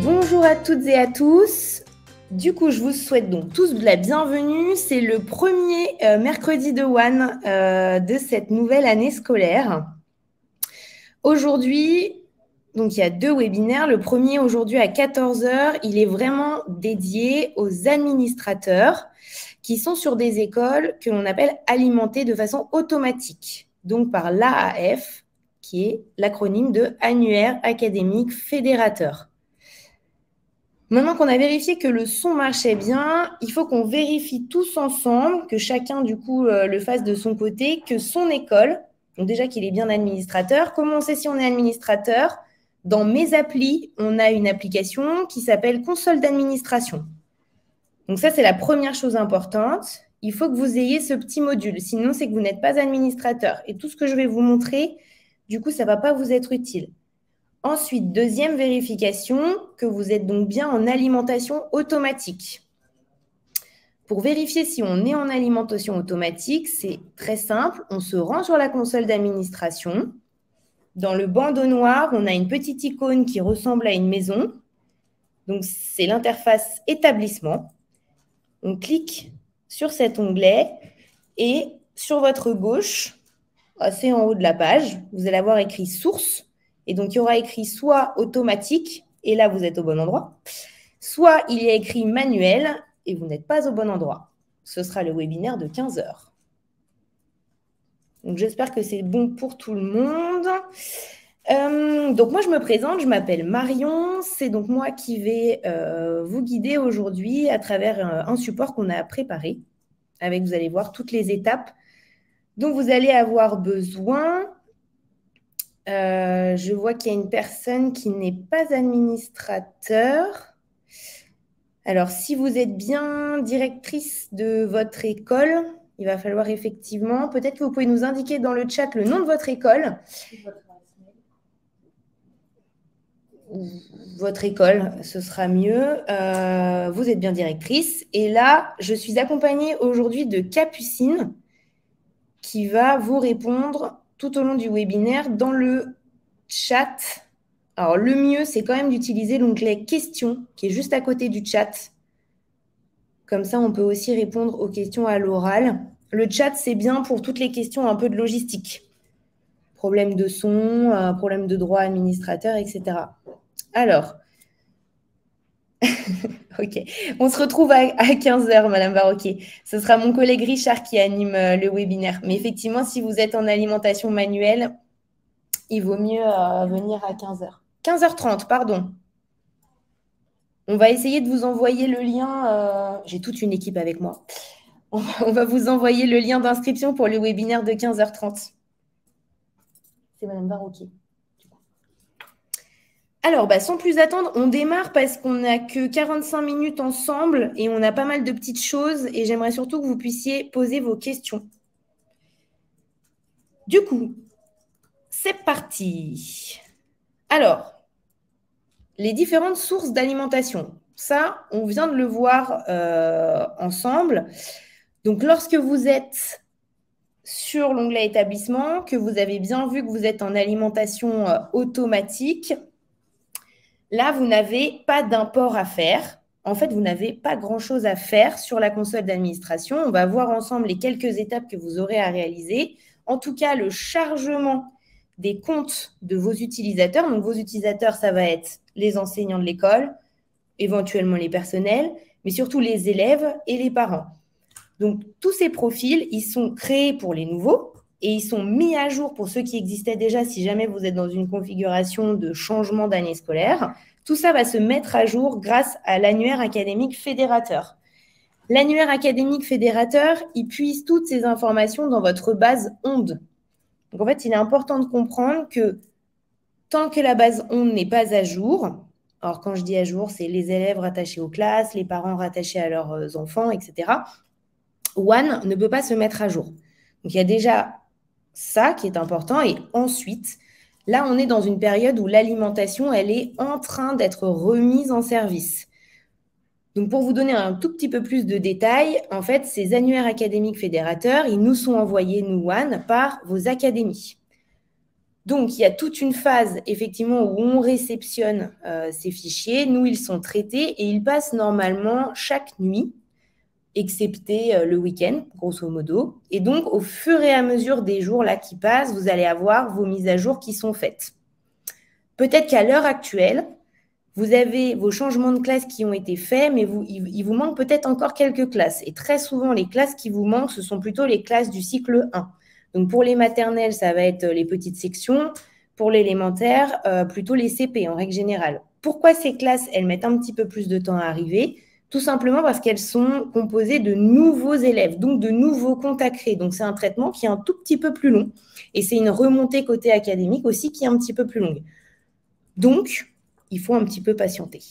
Bonjour à toutes et à tous. Du coup, je vous souhaite donc tous la bienvenue. C'est le premier mercredi de WAN de cette nouvelle année scolaire. Aujourd'hui, donc il y a 2 webinaires. Le premier aujourd'hui à 14 h, il est vraiment dédié aux administrateurs qui sont sur des écoles que l'on appelle alimentées de façon automatique, donc par l'AAF, qui est l'acronyme de Annuaire Académique Fédérateur. Maintenant qu'on a vérifié que le son marchait bien, il faut qu'on vérifie tous ensemble, que chacun du coup le fasse de son côté, que son école, donc déjà qu'il est bien administrateur. Comment on sait si on est administrateur? Dans Mes applis, on a une application qui s'appelle Console d'administration. Donc ça, c'est la première chose importante. Il faut que vous ayez ce petit module, sinon c'est que vous n'êtes pas administrateur. Et tout ce que je vais vous montrer, du coup, ça ne va pas vous être utile. Ensuite, deuxième vérification, que vous êtes donc bien en alimentation automatique. Pour vérifier si on est en alimentation automatique, c'est très simple. On se rend sur la console d'administration. Dans le bandeau noir, on a une petite icône qui ressemble à une maison. Donc, c'est l'interface établissement. On clique sur cet onglet et sur votre gauche, assez en haut de la page, vous allez avoir écrit « Source ». Et donc, il y aura écrit soit automatique, et là, vous êtes au bon endroit, soit il y a écrit manuel, et vous n'êtes pas au bon endroit. Ce sera le webinaire de 15 h. Donc, j'espère que c'est bon pour tout le monde. Donc, moi, je me présente, je m'appelle Marion. C'est donc moi qui vais vous guider aujourd'hui à travers un support qu'on a préparé, avec, vous allez voir, toutes les étapes dont vous allez avoir besoin. Je vois qu'il y a une personne qui n'est pas administrateur. Alors, si vous êtes bien directrice de votre école, il va falloir effectivement, peut-être que vous pouvez nous indiquer dans le chat le nom de votre école. Votre école, ce sera mieux. Vous êtes bien directrice. Et là, je suis accompagnée aujourd'hui de Capucine qui va vous répondre tout au long du webinaire dans le chat. Alors, le mieux, c'est quand même d'utiliser l'onglet « Questions » qui est juste à côté du chat. Comme ça, on peut aussi répondre aux questions à l'oral. Le chat, c'est bien pour toutes les questions un peu de logistique. Problème de son, problème de droit administrateur, etc. Alors, ok. On se retrouve à 15 h, Madame Barroquet. Ce sera mon collègue Richard qui anime le webinaire. Mais effectivement, si vous êtes en alimentation manuelle, il vaut mieux venir à 15 h. 15h30, pardon. On va essayer de vous envoyer le lien. J'ai toute une équipe avec moi. On va vous envoyer le lien d'inscription pour le webinaire de 15h30. C'est Madame Barroquet. Alors, sans plus attendre, on démarre parce qu'on n'a que 45 minutes ensemble et on a pas mal de petites choses et j'aimerais surtout que vous puissiez poser vos questions. Du coup, c'est parti. Alors, les différentes sources d'alimentation. Ça, on vient de le voir ensemble. Donc, lorsque vous êtes sur l'onglet établissement, que vous avez bien vu que vous êtes en alimentation automatique, là, vous n'avez pas d'import à faire. En fait, vous n'avez pas grand-chose à faire sur la console d'administration. On va voir ensemble les quelques étapes que vous aurez à réaliser. En tout cas, le chargement des comptes de vos utilisateurs. Donc, vos utilisateurs, ça va être les enseignants de l'école, éventuellement les personnels, mais surtout les élèves et les parents. Donc, tous ces profils, ils sont créés pour les nouveaux et ils sont mis à jour pour ceux qui existaient déjà si jamais vous êtes dans une configuration de changement d'année scolaire. Tout ça va se mettre à jour grâce à l'annuaire académique fédérateur. L'annuaire académique fédérateur, il puise toutes ces informations dans votre base onde. Donc, en fait, il est important de comprendre que tant que la base onde n'est pas à jour, alors quand je dis à jour, c'est les élèves rattachés aux classes, les parents rattachés à leurs enfants, etc., WAN ne peut pas se mettre à jour. Donc, il y a déjà ça qui est important. Et ensuite, là, on est dans une période où l'alimentation, elle est en train d'être remise en service. Donc, pour vous donner un tout petit peu plus de détails, en fait, ces annuaires académiques fédérateurs, ils nous sont envoyés, nous, WAN, par vos académies. Donc, il y a toute une phase, effectivement, où on réceptionne ces fichiers. Nous, ils sont traités et ils passent normalement chaque nuit, excepté le week-end, grosso modo. Et donc, au fur et à mesure des jours là qui passent, vous allez avoir vos mises à jour qui sont faites. Peut-être qu'à l'heure actuelle, vous avez vos changements de classe qui ont été faits, mais il vous manque peut-être encore quelques classes. Et très souvent, les classes qui vous manquent, ce sont plutôt les classes du cycle 1. Donc, pour les maternelles, ça va être les petites sections. Pour l'élémentaire, plutôt les CP en règle générale. Pourquoi ces classes, elles mettent un petit peu plus de temps à arriver? Tout simplement parce qu'elles sont composées de nouveaux élèves, donc de nouveaux comptes à créer. Donc, c'est un traitement qui est un tout petit peu plus long. Et c'est une remontée côté académique aussi qui est un petit peu plus longue. Donc, il faut un petit peu patienter.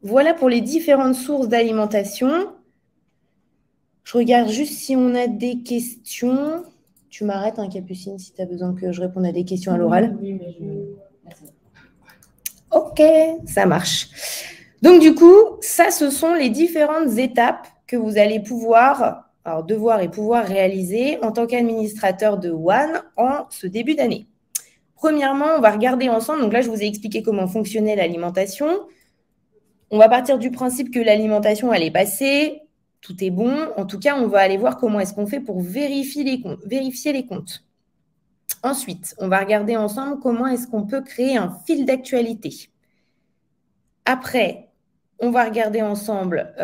Voilà pour les différentes sources d'alimentation. Je regarde juste si on a des questions. Tu m'arrêtes, hein, Capucine, si tu as besoin que je réponde à des questions à l'oral. Oui, mais Ok, ça marche. Donc, du coup, ça, ce sont les différentes étapes que vous allez devoir et pouvoir réaliser en tant qu'administrateur de WAN en ce début d'année. Premièrement, on va regarder ensemble. Donc là, je vous ai expliqué comment fonctionnait l'alimentation. On va partir du principe que l'alimentation, elle est passée. Tout est bon. En tout cas, on va aller voir comment est-ce qu'on fait pour vérifier les comptes. Ensuite, on va regarder ensemble comment est-ce qu'on peut créer un fil d'actualité. Après, on va regarder ensemble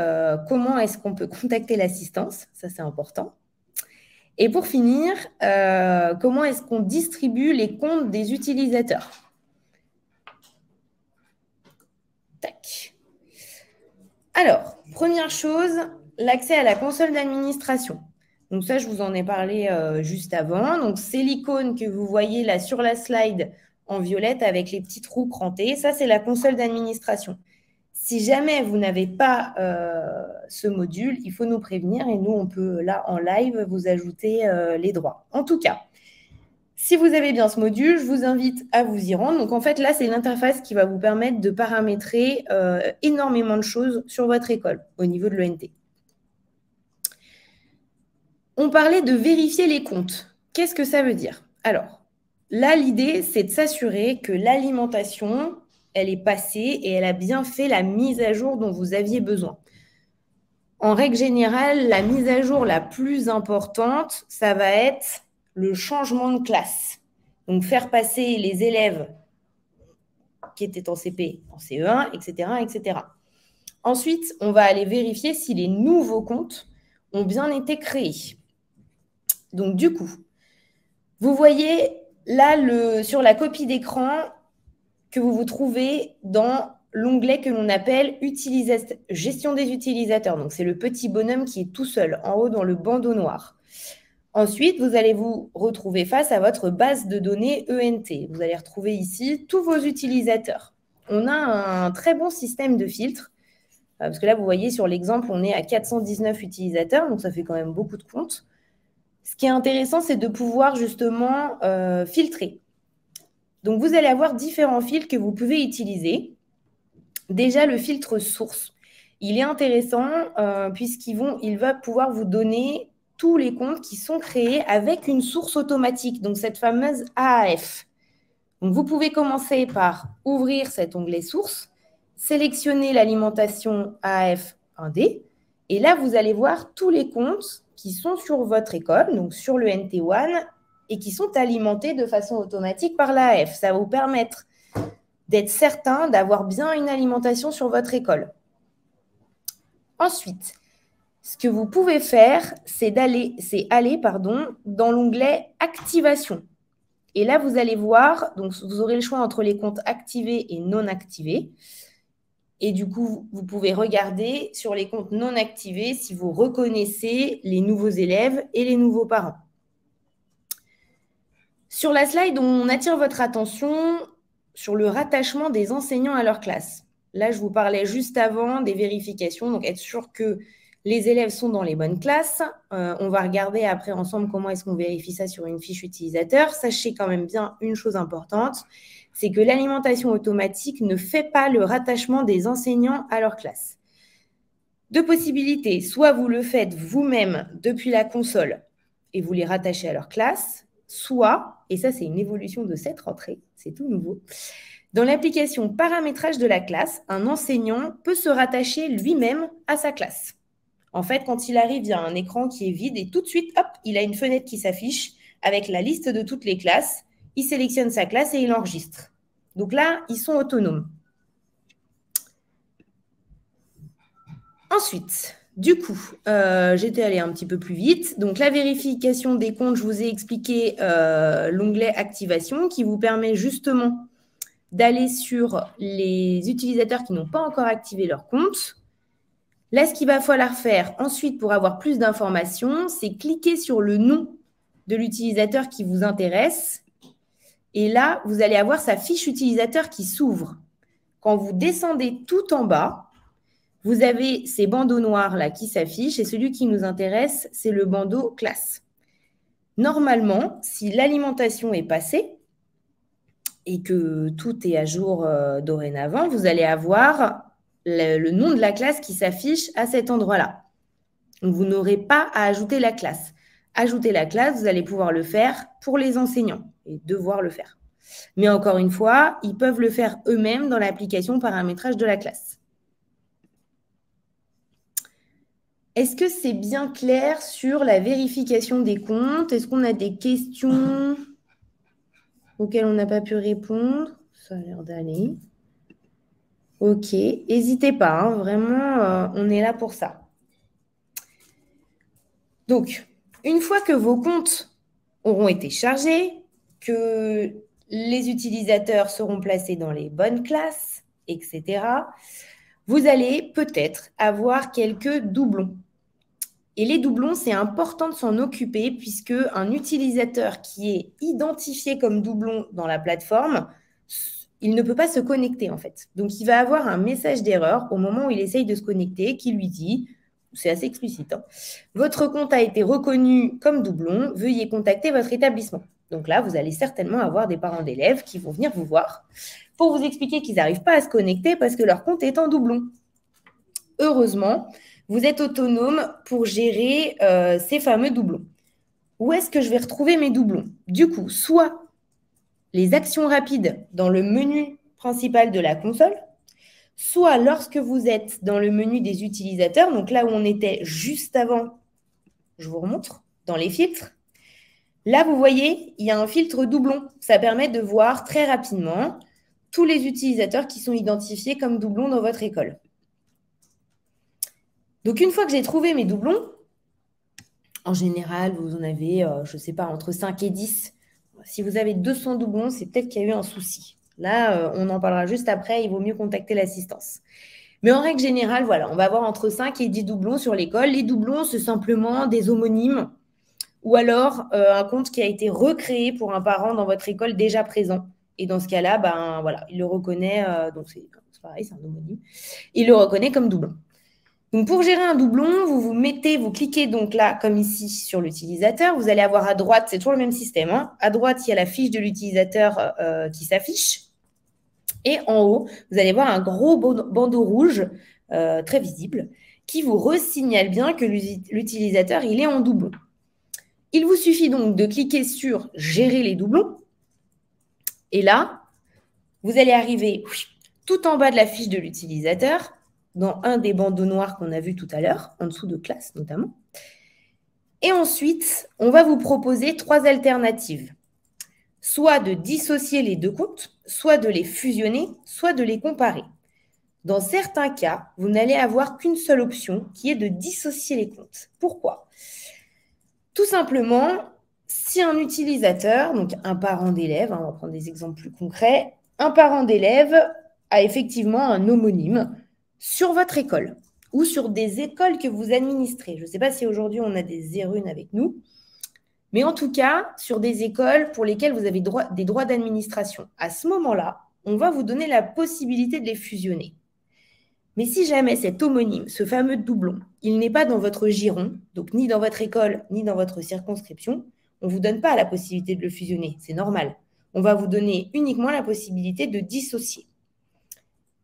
comment est-ce qu'on peut contacter l'assistance. Ça, c'est important. Et pour finir, comment est-ce qu'on distribue les comptes des utilisateurs? Tac. Alors, première chose, l'accès à la console d'administration. Donc ça, je vous en ai parlé juste avant. Donc, c'est l'icône que vous voyez là sur la slide en violette avec les petites roues crantées. Ça, c'est la console d'administration. Si jamais vous n'avez pas ce module, il faut nous prévenir et nous, on peut là en live vous ajouter les droits. En tout cas, si vous avez bien ce module, je vous invite à vous y rendre. Donc, en fait, là, c'est l'interface qui va vous permettre de paramétrer énormément de choses sur votre école au niveau de l'ENT. On parlait de vérifier les comptes. Qu'est-ce que ça veut dire? Alors, là, l'idée, c'est de s'assurer que l'alimentation, elle est passée et elle a bien fait la mise à jour dont vous aviez besoin. En règle générale, la mise à jour la plus importante, ça va être le changement de classe. Donc, faire passer les élèves qui étaient en CP en CE1, etc., etc. Ensuite, on va aller vérifier si les nouveaux comptes ont bien été créés. Donc, du coup, vous voyez là sur la copie d'écran que vous trouvez dans l'onglet que l'on appelle gestion des utilisateurs. Donc, c'est le petit bonhomme qui est tout seul en haut dans le bandeau noir. Ensuite, vous allez vous retrouver face à votre base de données ENT. Vous allez retrouver ici tous vos utilisateurs. On a un très bon système de filtre, parce que là, vous voyez, sur l'exemple, on est à 419 utilisateurs, donc ça fait quand même beaucoup de comptes. Ce qui est intéressant, c'est de pouvoir justement filtrer. Donc, vous allez avoir différents filtres que vous pouvez utiliser. Déjà, le filtre source, il est intéressant puisqu'il va pouvoir vous donner tous les comptes qui sont créés avec une source automatique, donc cette fameuse AAF. Donc, vous pouvez commencer par ouvrir cet onglet source, sélectionner l'alimentation AAF 1D, et là, vous allez voir tous les comptes qui sont sur votre école, donc sur le NT1, et qui sont alimentés de façon automatique par l'AAF. Ça va vous permettre d'être certain d'avoir bien une alimentation sur votre école. Ensuite, ce que vous pouvez faire, c'est aller dans l'onglet Activation. Et là, vous allez voir, donc vous aurez le choix entre les comptes activés et non activés. Et du coup, vous pouvez regarder sur les comptes non activés si vous reconnaissez les nouveaux élèves et les nouveaux parents. Sur la slide, on attire votre attention sur le rattachement des enseignants à leur classe. Là, je vous parlais juste avant des vérifications, donc être sûr que les élèves sont dans les bonnes classes. On va regarder après ensemble comment est-ce qu'on vérifie ça sur une fiche utilisateur. Sachez quand même bien une chose importante, c'est que l'alimentation automatique ne fait pas le rattachement des enseignants à leur classe. Deux possibilités, soit vous le faites vous-même depuis la console et vous les rattachez à leur classe, soit, et ça c'est une évolution de cette rentrée, c'est tout nouveau, dans l'application paramétrage de la classe, un enseignant peut se rattacher lui-même à sa classe. En fait, quand il arrive, il y a un écran qui est vide et tout de suite, hop, il a une fenêtre qui s'affiche avec la liste de toutes les classes. Il sélectionne sa classe et il enregistre. Donc là, ils sont autonomes. Ensuite, du coup, j'étais allée un petit peu plus vite. Donc, la vérification des comptes, je vous ai expliqué l'onglet activation qui vous permet justement d'aller sur les utilisateurs qui n'ont pas encore activé leur compte. Là, ce qu'il va falloir faire ensuite pour avoir plus d'informations, c'est cliquer sur le nom de l'utilisateur qui vous intéresse. Et là, vous allez avoir sa fiche utilisateur qui s'ouvre. Quand vous descendez tout en bas, vous avez ces bandeaux noirs là qui s'affichent et celui qui nous intéresse, c'est le bandeau classe. Normalement, si l'alimentation est passée et que tout est à jour dorénavant, vous allez avoir le nom de la classe qui s'affiche à cet endroit-là. Donc, vous n'aurez pas à ajouter la classe. Ajouter la classe, vous allez pouvoir le faire pour les enseignants et devoir le faire. Mais encore une fois, ils peuvent le faire eux-mêmes dans l'application paramétrage de la classe. Est-ce que c'est bien clair sur la vérification des comptes? Est-ce qu'on a des questions auxquelles on n'a pas pu répondre? Ça a l'air d'aller. Ok, n'hésitez pas, hein, vraiment, on est là pour ça. Donc, une fois que vos comptes auront été chargés, que les utilisateurs seront placés dans les bonnes classes, etc., vous allez peut-être avoir quelques doublons. Et les doublons, c'est important de s'en occuper puisque un utilisateur qui est identifié comme doublon dans la plateforme, il ne peut pas se connecter en fait. Donc, il va avoir un message d'erreur au moment où il essaye de se connecter qui lui dit, c'est assez explicite, hein, votre compte a été reconnu comme doublon, veuillez contacter votre établissement. Donc là, vous allez certainement avoir des parents d'élèves qui vont venir vous voir pour vous expliquer qu'ils n'arrivent pas à se connecter parce que leur compte est en doublon. Heureusement, vous êtes autonome pour gérer ces fameux doublons. Où est-ce que je vais retrouver mes doublons? Du coup, soit les actions rapides dans le menu principal de la console, soit lorsque vous êtes dans le menu des utilisateurs, donc là où on était juste avant, je vous remontre, dans les filtres. Là, vous voyez, il y a un filtre doublon. Ça permet de voir très rapidement tous les utilisateurs qui sont identifiés comme doublons dans votre école. Donc, une fois que j'ai trouvé mes doublons, en général, vous en avez, je ne sais pas, entre 5 et 10. Si vous avez 200 doublons, c'est peut-être qu'il y a eu un souci. Là, on en parlera juste après, il vaut mieux contacter l'assistance. Mais en règle générale, voilà, on va avoir entre 5 et 10 doublons sur l'école. Les doublons, c'est simplement des homonymes ou alors un compte qui a été recréé pour un parent dans votre école déjà présent. Et dans ce cas-là, ben, voilà, il le reconnaît, donc c'est pareil, c'est un homonyme, il le reconnaît comme doublon. Donc, pour gérer un doublon, vous cliquez donc là, comme ici, sur l'utilisateur. Vous allez avoir à droite, c'est toujours le même système, hein. À droite, il y a la fiche de l'utilisateur qui s'affiche. Et en haut, vous allez voir un gros bandeau rouge, très visible, qui vous resignale bien que l'utilisateur, il est en doublon. Il vous suffit donc de cliquer sur « Gérer les doublons ». Et là, vous allez arriver tout en bas de la fiche de l'utilisateur, dans un des bandeaux noirs qu'on a vu tout à l'heure, en dessous de classe notamment. Et ensuite, on va vous proposer 3 alternatives. Soit de dissocier les deux comptes, soit de les fusionner, soit de les comparer. Dans certains cas, vous n'allez avoir qu'une seule option, qui est de dissocier les comptes. Pourquoi? Tout simplement, si un utilisateur, donc un parent d'élève, on va prendre des exemples plus concrets, un parent d'élève a effectivement un homonyme sur votre école ou sur des écoles que vous administrez. Je ne sais pas si aujourd'hui on a des ERUN avec nous, mais en tout cas, sur des écoles pour lesquelles vous avez des droits d'administration. À ce moment-là, on va vous donner la possibilité de les fusionner. Mais si jamais cet homonyme, ce fameux doublon, il n'est pas dans votre giron, donc ni dans votre école, ni dans votre circonscription, on ne vous donne pas la possibilité de le fusionner, c'est normal. On va vous donner uniquement la possibilité de dissocier.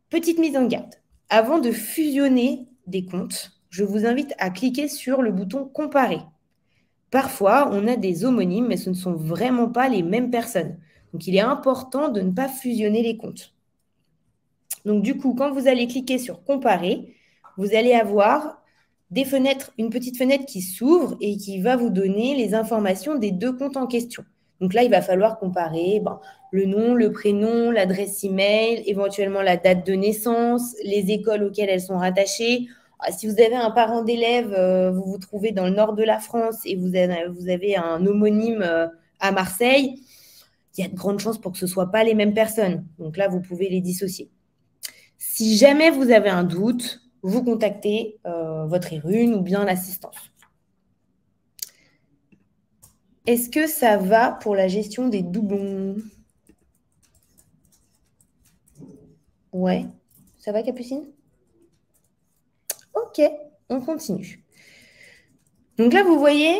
Petite mise en garde. Avant de fusionner des comptes, je vous invite à cliquer sur le bouton « Comparer ». parfois, on a des homonymes, mais ce ne sont vraiment pas les mêmes personnes. Donc, il est important de ne pas fusionner les comptes. Donc, du coup, quand vous allez cliquer sur « Comparer », vous allez avoir une petite fenêtre qui s'ouvre et qui va vous donner les informations des deux comptes en question. Donc là, il va falloir comparer le nom, le prénom, l'adresse email, éventuellement la date de naissance, les écoles auxquelles elles sont rattachées. Si vous avez un parent d'élève, vous vous trouvez dans le nord de la France et vous avez un homonyme à Marseille, il y a de grandes chances pour que ce ne soient pas les mêmes personnes. Donc là, vous pouvez les dissocier. Si jamais vous avez un doute, vous contactez votre ERUN ou bien l'assistance. Est-ce que ça va pour la gestion des doublons? Ouais. Ça va, Capucine? Ok, on continue. Donc là, vous voyez,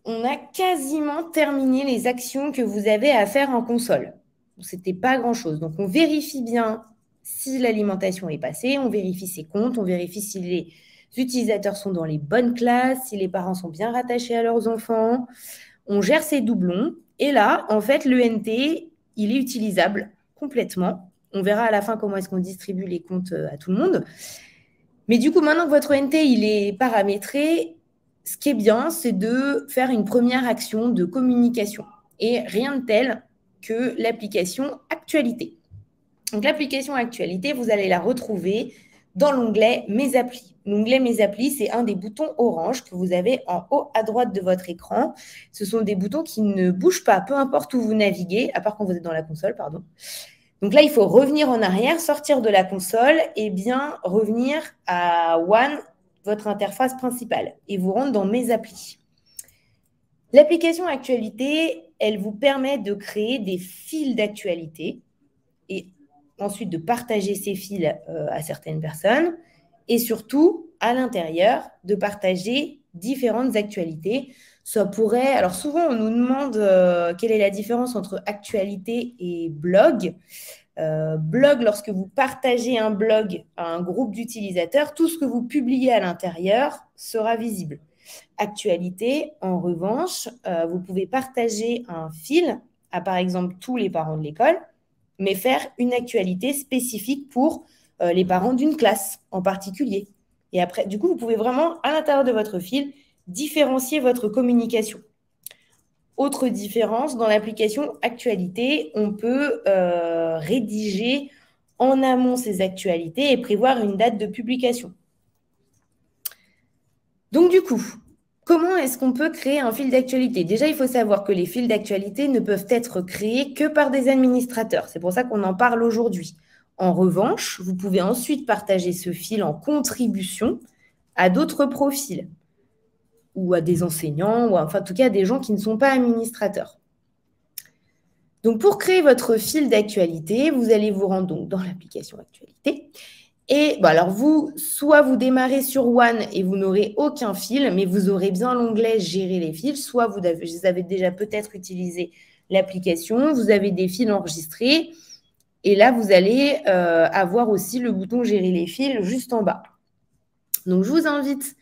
on a quasiment terminé les actions que vous avez à faire en console. Ce n'était pas grand-chose. Donc, on vérifie bien si l'alimentation est passée, on vérifie ses comptes, on vérifie si les utilisateurs sont dans les bonnes classes, si les parents sont bien rattachés à leurs enfants. On gère ses doublons. Et là, en fait, l'ENT, il est utilisable complètement. On verra à la fin comment est-ce qu'on distribue les comptes à tout le monde. Mais du coup, maintenant que votre ENT, il est paramétré, ce qui est bien, c'est de faire une première action de communication. Et rien de tel que l'application Actualité. Donc, l'application Actualité, vous allez la retrouver dans l'onglet Mes applis. L'onglet Mes applis, c'est un des boutons orange que vous avez en haut à droite de votre écran. Ce sont des boutons qui ne bougent pas, peu importe où vous naviguez, à part quand vous êtes dans la console, pardon. Donc là, il faut revenir en arrière, sortir de la console et bien revenir à One, votre interface principale, et vous rendre dans Mes applis. L'application Actualité, elle vous permet de créer des fils d'actualité et ensuite de partager ces fils à certaines personnes et surtout, à l'intérieur, de partager différentes actualités. Ça pourrait… Alors souvent, on nous demande quelle est la différence entre actualité et blog. Blog, lorsque vous partagez un blog à un groupe d'utilisateurs, tout ce que vous publiez à l'intérieur sera visible. Actualité, en revanche, vous pouvez partager un fil à, par exemple, tous les parents de l'école, mais faire une actualité spécifique pour les parents d'une classe en particulier. Et après, du coup, vous pouvez vraiment, à l'intérieur de votre fil, différencier votre communication. Autre différence, dans l'application Actualité, on peut rédiger en amont ces actualités et prévoir une date de publication. Donc, du coup, comment est-ce qu'on peut créer un fil d'actualité? Déjà, il faut savoir que les fils d'actualité ne peuvent être créés que par des administrateurs. C'est pour ça qu'on en parle aujourd'hui. En revanche, vous pouvez ensuite partager ce fil en contribution à d'autres profils ou à des enseignants, ou enfin, en tout cas, à des gens qui ne sont pas administrateurs. Donc, pour créer votre fil d'actualité, vous allez vous rendre donc dans l'application Actualité. Et alors soit vous démarrez sur One et vous n'aurez aucun fil, mais vous aurez bien l'onglet Gérer les fils, soit vous avez déjà peut-être utilisé l'application, vous avez des fils enregistrés, et là, vous allez avoir aussi le bouton Gérer les fils juste en bas. Donc, je vous invite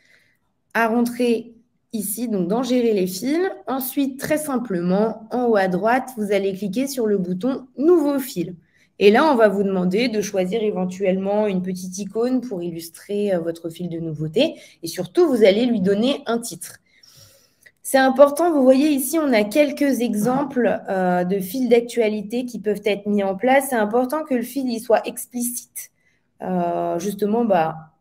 à rentrer ici, donc dans Gérer les fils. Ensuite, très simplement, en haut à droite, vous allez cliquer sur le bouton Nouveau fil. Et là, on va vous demander de choisir éventuellement une petite icône pour illustrer votre fil de nouveauté. Et surtout, vous allez lui donner un titre. C'est important, vous voyez ici, on a quelques exemples de fils d'actualité qui peuvent être mis en place. C'est important que le fil il soit explicite, justement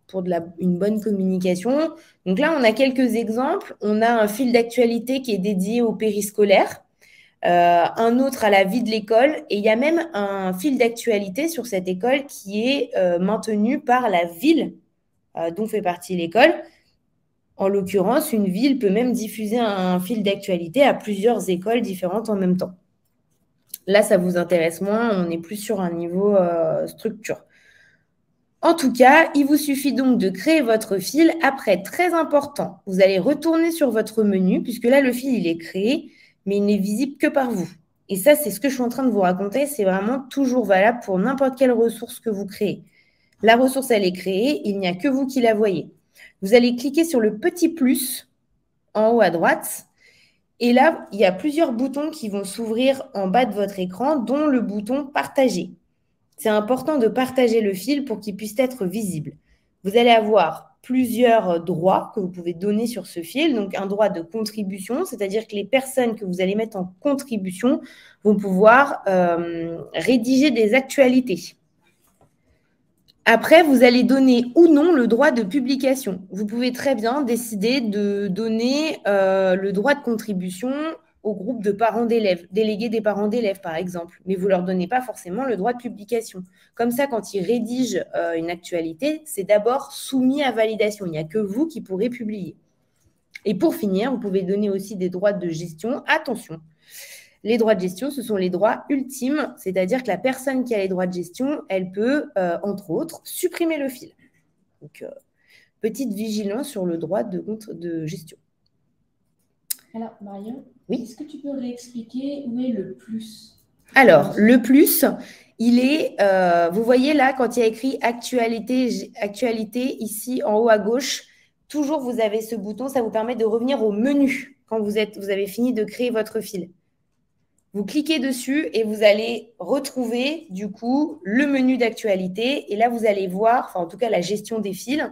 pour une bonne communication. Donc là, on a quelques exemples. On a un fil d'actualité qui est dédié au périscolaire. Un autre à la vie de l'école, et il y a même un fil d'actualité sur cette école qui est maintenu par la ville dont fait partie l'école. En l'occurrence, une ville peut même diffuser un fil d'actualité à plusieurs écoles différentes en même temps. Là, ça vous intéresse moins, on est plus sur un niveau structure. En tout cas, il vous suffit donc de créer votre fil. Après, très important, vous allez retourner sur votre menu, puisque là, le fil, il est créé, mais il n'est visible que par vous. Et ça, c'est ce que je suis en train de vous raconter. C'est vraiment toujours valable pour n'importe quelle ressource que vous créez. La ressource, elle est créée. Il n'y a que vous qui la voyez. Vous allez cliquer sur le petit plus en haut à droite. Et là, il y a plusieurs boutons qui vont s'ouvrir en bas de votre écran, dont le bouton Partager. C'est important de partager le fil pour qu'il puisse être visible. Vous allez avoir plusieurs droits que vous pouvez donner sur ce fil. Donc, un droit de contribution, c'est-à-dire que les personnes que vous allez mettre en contribution vont pouvoir rédiger des actualités. Après, vous allez donner ou non le droit de publication. Vous pouvez très bien décider de donner le droit de contribution au groupe de parents d'élèves, délégués des parents d'élèves, par exemple. Mais vous ne leur donnez pas forcément le droit de publication. Comme ça, quand ils rédigent une actualité, c'est d'abord soumis à validation. Il n'y a que vous qui pourrez publier. Et pour finir, vous pouvez donner aussi des droits de gestion. Attention, les droits de gestion, ce sont les droits ultimes, c'est-à-dire que la personne qui a les droits de gestion, elle peut, entre autres, supprimer le fil. Donc, petite vigilance sur le droit de gestion. Alors, Marion, oui. Est-ce que tu peux réexpliquer où est le plus? Alors, le plus, il est, vous voyez là, quand il y a écrit actualité, ici en haut à gauche, toujours vous avez ce bouton, ça vous permet de revenir au menu quand vous avez fini de créer votre fil. Vous cliquez dessus et vous allez retrouver du coup le menu d'actualité. Et là, vous allez voir, enfin en tout cas la gestion des fils.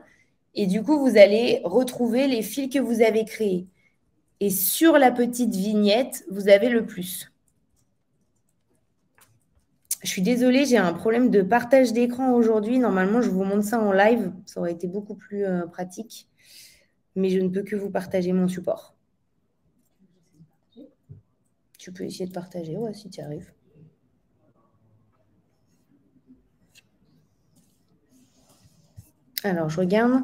Et du coup, vous allez retrouver les fils que vous avez créés. Et sur la petite vignette, vous avez le plus. Je suis désolée, j'ai un problème de partage d'écran aujourd'hui. Normalement, je vous montre ça en live. Ça aurait été beaucoup plus pratique. Mais je ne peux que vous partager mon support. Tu peux essayer de partager, ouais, si tu y arrives. Alors, je regarde.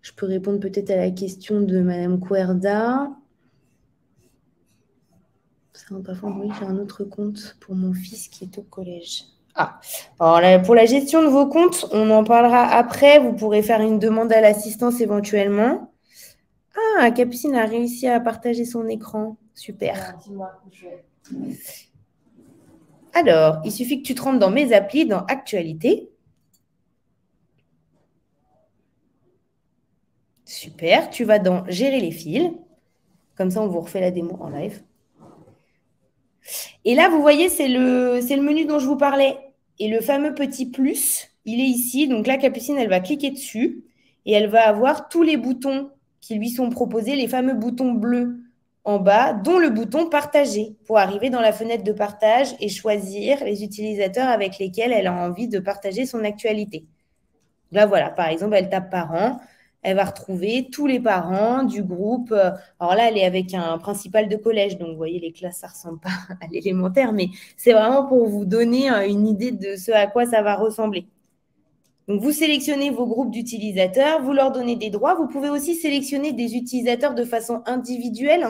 Je peux répondre peut-être à la question de Madame Cuerda. Ça va pas favori, j'ai un autre compte pour mon fils qui est au collège. Ah, alors là, pour la gestion de vos comptes, on en parlera après. Vous pourrez faire une demande à l'assistance éventuellement. Ah, Capucine a réussi à partager son écran. Super. Alors, il suffit que tu te rendes dans mes applis, dans Actualité. Super. Tu vas dans Gérer les fils. Comme ça, on vous refait la démo en live. Et là, vous voyez, c'est le menu dont je vous parlais. Et le fameux petit plus, il est ici. Donc là, Capucine, elle va cliquer dessus et elle va avoir tous les boutons qui lui sont proposés, les fameux boutons bleus en bas, dont le bouton partager pour arriver dans la fenêtre de partage et choisir les utilisateurs avec lesquels elle a envie de partager son actualité. Là, voilà, par exemple, elle tape parents. Elle va retrouver tous les parents du groupe. Alors là, elle est avec un principal de collège. Donc, vous voyez, les classes, ça ne ressemble pas à l'élémentaire, mais c'est vraiment pour vous donner une idée de ce à quoi ça va ressembler. Donc, vous sélectionnez vos groupes d'utilisateurs, vous leur donnez des droits. Vous pouvez aussi sélectionner des utilisateurs de façon individuelle.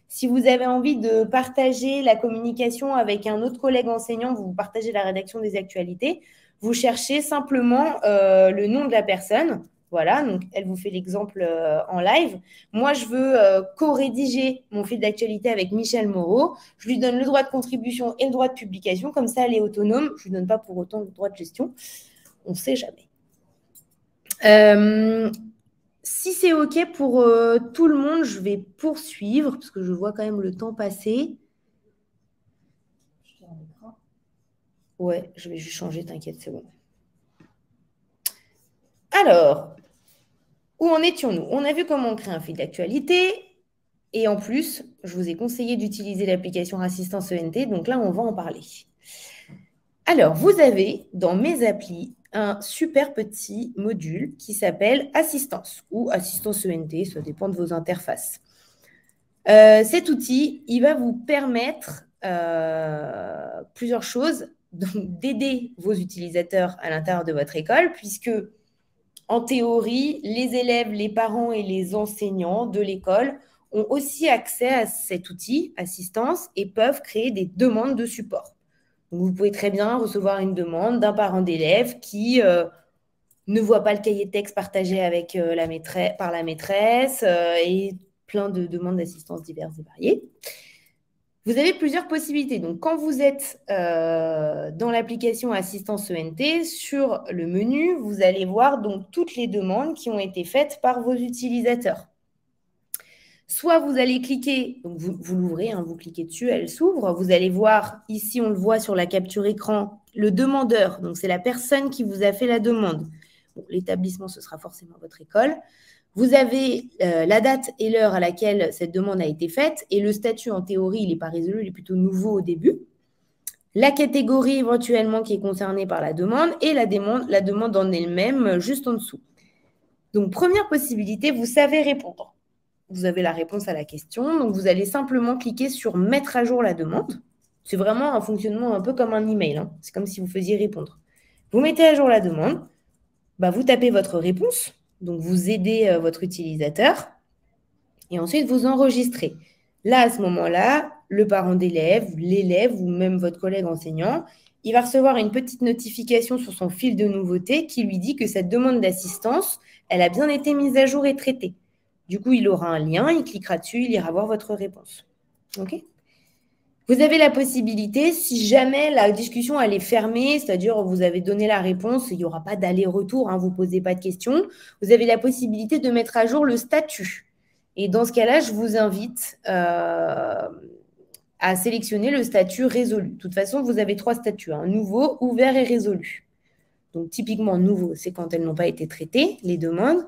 Si vous avez envie de partager la communication avec un autre collègue enseignant, vous partagez la rédaction des actualités, vous cherchez simplement le nom de la personne. Voilà, donc elle vous fait l'exemple en live. Moi, je veux co-rédiger mon fil d'actualité avec Michel Moreau. Je lui donne le droit de contribution et le droit de publication. Comme ça, elle est autonome. Je ne lui donne pas pour autant le droit de gestion. On ne sait jamais. Si c'est OK pour tout le monde, je vais poursuivre parce que je vois quand même le temps passer. Ouais, je vais juste changer, t'inquiète, c'est bon. Alors, où en étions-nous? On a vu comment on crée un fil d'actualité. Et en plus, je vous ai conseillé d'utiliser l'application Assistance ENT. Donc là, on va en parler. Alors, vous avez dans mes applis un super petit module qui s'appelle Assistance ou Assistance ENT, ça dépend de vos interfaces. Cet outil, il va vous permettre plusieurs choses, d'aider vos utilisateurs à l'intérieur de votre école, puisque en théorie, les élèves, les parents et les enseignants de l'école ont aussi accès à cet outil, Assistance, et peuvent créer des demandes de support. Donc, vous pouvez très bien recevoir une demande d'un parent d'élève qui ne voit pas le cahier de texte partagé avec par la maîtresse et plein de demandes d'assistance diverses et variées. Vous avez plusieurs possibilités. Donc, quand vous êtes dans l'application Assistance ENT, sur le menu, vous allez voir donc toutes les demandes qui ont été faites par vos utilisateurs. Soit vous allez cliquer, donc vous l'ouvrez, hein, vous cliquez dessus, elle s'ouvre. Vous allez voir, ici on le voit sur la capture écran, le demandeur. Donc c'est la personne qui vous a fait la demande. Bon, l'établissement, ce sera forcément votre école. Vous avez la date et l'heure à laquelle cette demande a été faite. Et le statut, en théorie, il n'est pas résolu, il est plutôt nouveau au début. La catégorie éventuellement qui est concernée par la demande et la demande en elle-même juste en dessous. Donc, première possibilité, vous savez répondre. Vous avez la réponse à la question. Donc, vous allez simplement cliquer sur « Mettre à jour la demande ». C'est vraiment un fonctionnement un peu comme un email. Hein. C'est comme si vous faisiez répondre. Vous mettez à jour la demande. Vous tapez votre réponse. Donc, vous aidez votre utilisateur. Et ensuite, vous enregistrez. Là, à ce moment-là, le parent d'élève, l'élève ou même votre collègue enseignant, il va recevoir une petite notification sur son fil de nouveautés qui lui dit que cette demande d'assistance, elle a bien été mise à jour et traitée. Du coup, il aura un lien, il cliquera dessus, il ira voir votre réponse. OK ? Vous avez la possibilité, si jamais la discussion elle est fermée, c'est-à-dire vous avez donné la réponse, il n'y aura pas d'aller-retour, hein, vous ne posez pas de questions, vous avez la possibilité de mettre à jour le statut. Et dans ce cas-là, je vous invite à sélectionner le statut résolu. De toute façon, vous avez 3 statuts, hein, nouveau, ouvert et résolu. Donc, typiquement, nouveau, c'est quand elles n'ont pas été traitées, les demandes.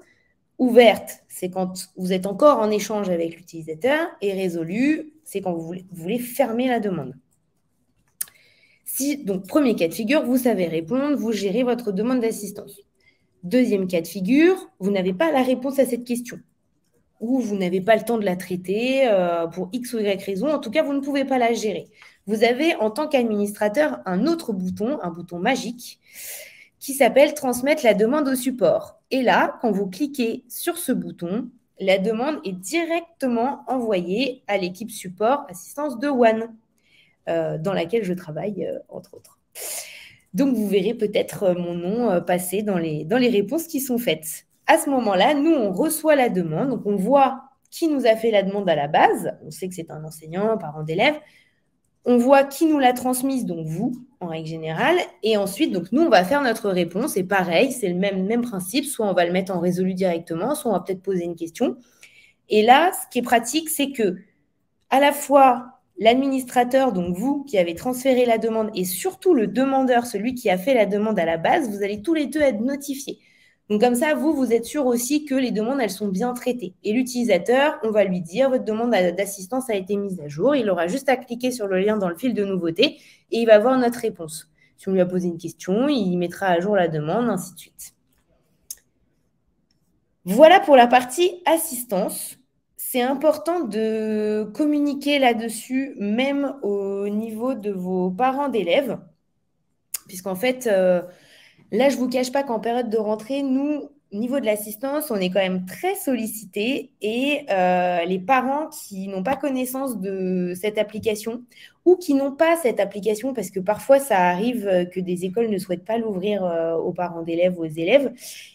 Ouverte, c'est quand vous êtes encore en échange avec l'utilisateur. Et résolu, c'est quand vous voulez fermer la demande. Donc, premier cas de figure, vous savez répondre, vous gérez votre demande d'assistance. Deuxième cas de figure, vous n'avez pas la réponse à cette question. Ou vous n'avez pas le temps de la traiter pour X ou Y raison. En tout cas, vous ne pouvez pas la gérer. Vous avez, en tant qu'administrateur, un autre bouton, un bouton magique, qui s'appelle « Transmettre la demande au support ». Et là, quand vous cliquez sur ce bouton, la demande est directement envoyée à l'équipe support assistance de One, dans laquelle je travaille, entre autres. Donc, vous verrez peut-être mon nom passer dans les réponses qui sont faites. À ce moment-là, nous, on reçoit la demande. Donc, on voit qui nous a fait la demande à la base. On sait que c'est un enseignant, un parent d'élève. On voit qui nous l'a transmise, donc vous, en règle générale. Et ensuite, donc nous, on va faire notre réponse. Et pareil, c'est le même principe. Soit on va le mettre en résolu directement, soit on va peut-être poser une question. Et là, ce qui est pratique, c'est que à la fois l'administrateur, donc vous, qui avez transféré la demande, et surtout le demandeur, celui qui a fait la demande à la base, vous allez tous les deux être notifiés. Donc, comme ça, vous êtes sûr aussi que les demandes, elles sont bien traitées. Et l'utilisateur, on va lui dire, votre demande d'assistance a été mise à jour. Il aura juste à cliquer sur le lien dans le fil de nouveautés et il va voir notre réponse. Si on lui a posé une question, il mettra à jour la demande, ainsi de suite. Voilà pour la partie assistance. C'est important de communiquer là-dessus, même au niveau de vos parents d'élèves, puisqu'en fait, là, je ne vous cache pas qu'en période de rentrée, nous, au niveau de l'assistance, on est quand même très sollicités et les parents qui n'ont pas connaissance de cette application ou qui n'ont pas cette application, parce que parfois, ça arrive que des écoles ne souhaitent pas l'ouvrir aux parents d'élèves ou aux élèves,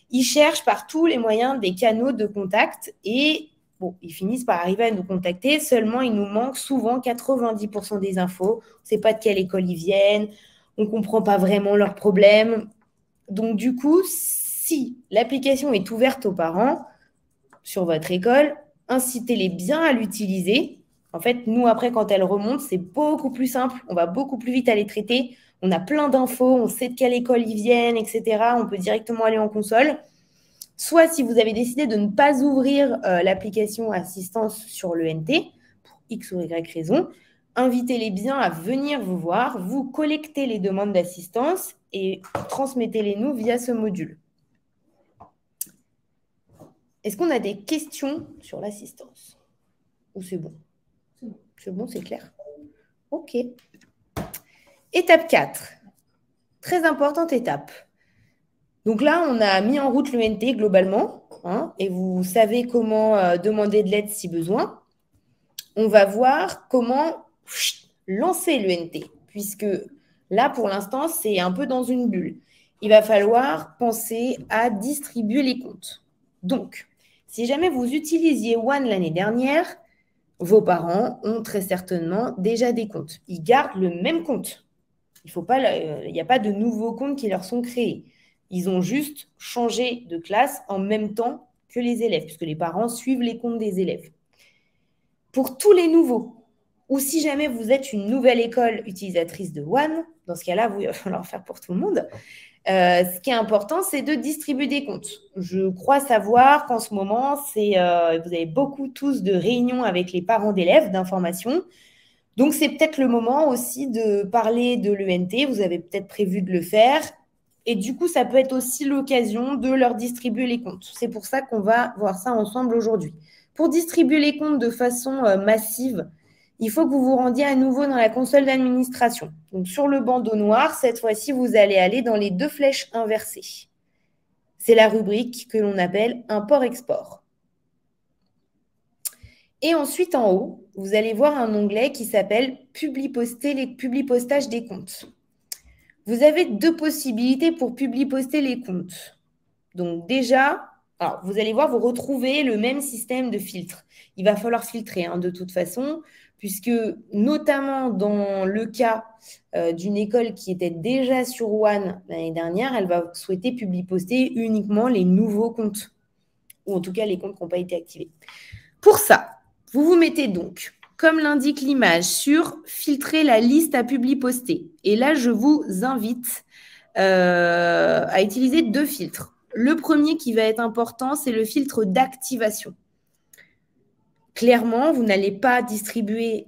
ils cherchent par tous les moyens des canaux de contact et bon, ils finissent par arriver à nous contacter. Seulement, il nous manque souvent 90% des infos. On ne sait pas de quelle école ils viennent, on ne comprend pas vraiment leurs problèmes. Donc, du coup, si l'application est ouverte aux parents sur votre école, incitez-les bien à l'utiliser. En fait, nous, après, quand elle remonte, c'est beaucoup plus simple. On va beaucoup plus vite à les traiter. On a plein d'infos, on sait de quelle école ils viennent, etc. On peut directement aller en console. Soit si vous avez décidé de ne pas ouvrir l'application assistance sur l'ENT, pour X ou Y raison, invitez-les bien à venir vous voir, vous collectez les demandes d'assistance et transmettez-les nous via ce module. Est-ce qu'on a des questions sur l'assistance? Ou c'est bon? C'est bon, c'est clair? Ok. Étape 4. Très importante étape. Donc là, on a mis en route l'ENT globalement, hein, et vous savez comment demander de l'aide si besoin. On va voir comment lancer l'ENT, puisque là, pour l'instant, c'est un peu dans une bulle. Il va falloir penser à distribuer les comptes. Donc, si jamais vous utilisiez One l'année dernière, vos parents ont très certainement déjà des comptes. Ils gardent le même compte. Il n'y a pas de nouveaux comptes qui leur sont créés. Ils ont juste changé de classe en même temps que les élèves, puisque les parents suivent les comptes des élèves. Pour tous les nouveaux, ou si jamais vous êtes une nouvelle école utilisatrice de One, dans ce cas-là, il va falloir faire pour tout le monde. Ce qui est important, c'est de distribuer des comptes. Je crois savoir qu'en ce moment, vous avez beaucoup tous de réunions avec les parents d'élèves d'information. Donc, c'est peut-être le moment aussi de parler de l'ENT. Vous avez peut-être prévu de le faire. Et du coup, ça peut être aussi l'occasion de leur distribuer les comptes. C'est pour ça qu'on va voir ça ensemble aujourd'hui. Pour distribuer les comptes de façon massive, il faut que vous vous rendiez à nouveau dans la console d'administration. Donc, sur le bandeau noir, cette fois-ci, vous allez aller dans les 2 flèches inversées. C'est la rubrique que l'on appelle import-export. Et ensuite, en haut, vous allez voir un onglet qui s'appelle Publi-postage des comptes. Vous avez 2 possibilités pour publi-poster les comptes. Donc déjà, alors vous allez voir, vous retrouvez le même système de filtre. Il va falloir filtrer de toute façon, puisque notamment dans le cas d'une école qui était déjà sur One l'année dernière, elle va souhaiter publi-poster uniquement les nouveaux comptes, ou en tout cas les comptes qui n'ont pas été activés. Pour ça, vous vous mettez donc, comme l'indique l'image, sur « Filtrer la liste à publi-poster ». Et là, je vous invite à utiliser 2 filtres. Le premier qui va être important, c'est le filtre d'activation. Clairement, vous n'allez pas distribuer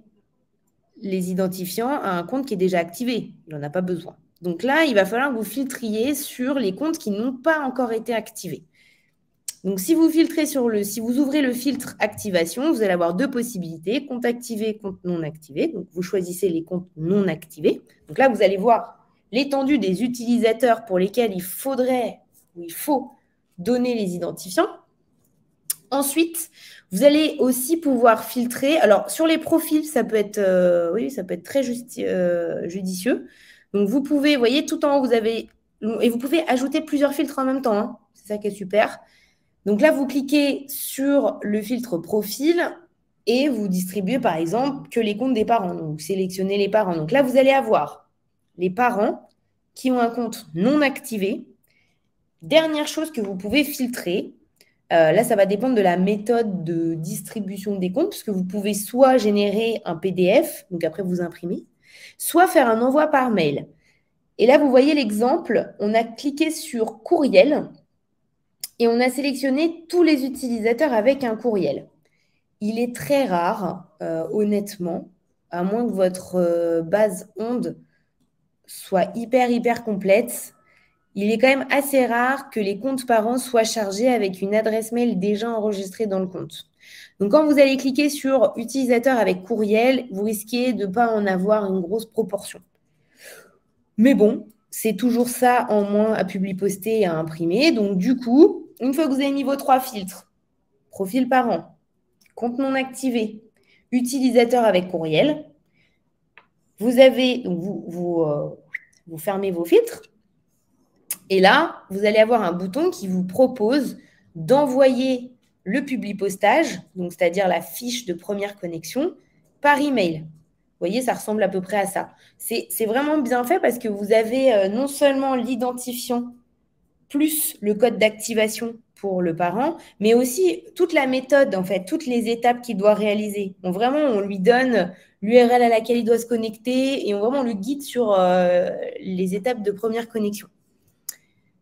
les identifiants à un compte qui est déjà activé. Il n'en a pas besoin. Donc là, il va falloir que vous filtriez sur les comptes qui n'ont pas encore été activés. Donc, si vous ouvrez le filtre activation, vous allez avoir 2 possibilités, compte activé, compte non activé. Donc, vous choisissez les comptes non activés. Donc là, vous allez voir l'étendue des utilisateurs pour lesquels il faut donner les identifiants. Ensuite, vous allez aussi pouvoir filtrer. Alors, sur les profils, ça peut être très judicieux. Donc, vous pouvez, vous voyez, tout en haut, et vous pouvez ajouter plusieurs filtres en même temps. C'est ça qui est super. Donc là, vous cliquez sur le filtre profil et vous distribuez, par exemple, que les comptes des parents. Donc, vous sélectionnez les parents. Donc là, vous allez avoir les parents qui ont un compte non activé. Dernière chose que vous pouvez filtrer, là, ça va dépendre de la méthode de distribution des comptes, parce que vous pouvez soit générer un PDF, donc après vous imprimez, soit faire un envoi par mail. Et là, vous voyez l'exemple, on a cliqué sur courriel et on a sélectionné tous les utilisateurs avec un courriel. Il est très rare, honnêtement, à moins que votre base onde soit hyper complète, il est quand même assez rare que les comptes parents soient chargés avec une adresse mail déjà enregistrée dans le compte. Donc, quand vous allez cliquer sur « Utilisateur avec courriel », vous risquez de ne pas en avoir une grosse proportion. Mais bon, c'est toujours ça en moins à publi-poster et à imprimer. Donc, du coup, une fois que vous avez mis vos 3 filtres, profil parent, compte non activé, utilisateur avec courriel, vous fermez vos filtres. Et là, vous allez avoir un bouton qui vous propose d'envoyer le publi-postage, donc c'est-à-dire la fiche de première connexion, par email. Vous voyez, ça ressemble à peu près à ça. C'est vraiment bien fait parce que vous avez non seulement l'identifiant plus le code d'activation pour le parent, mais aussi toute la méthode, en fait, toutes les étapes qu'il doit réaliser. Donc vraiment, on lui donne l'URL à laquelle il doit se connecter et on le guide sur les étapes de première connexion.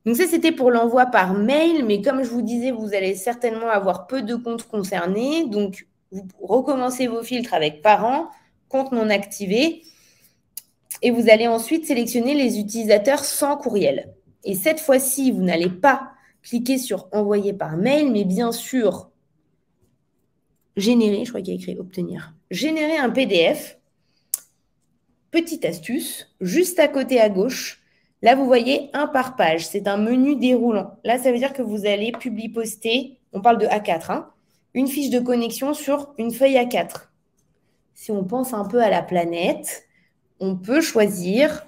Donc ça, c'était pour l'envoi par mail, mais comme je vous disais, vous allez certainement avoir peu de comptes concernés. Donc, vous recommencez vos filtres avec parents, compte non activé, et vous allez ensuite sélectionner les utilisateurs sans courriel. Et cette fois-ci, vous n'allez pas cliquer sur « Envoyer par mail », mais bien sûr, générer, je crois qu'il y a écrit « Obtenir », générer un PDF. Petite astuce, juste à côté à gauche, là, vous voyez un par page. C'est un menu déroulant. Là, ça veut dire que vous allez publi-poster, on parle de A4, une fiche de connexion sur une feuille A4. Si on pense un peu à la planète, on peut choisir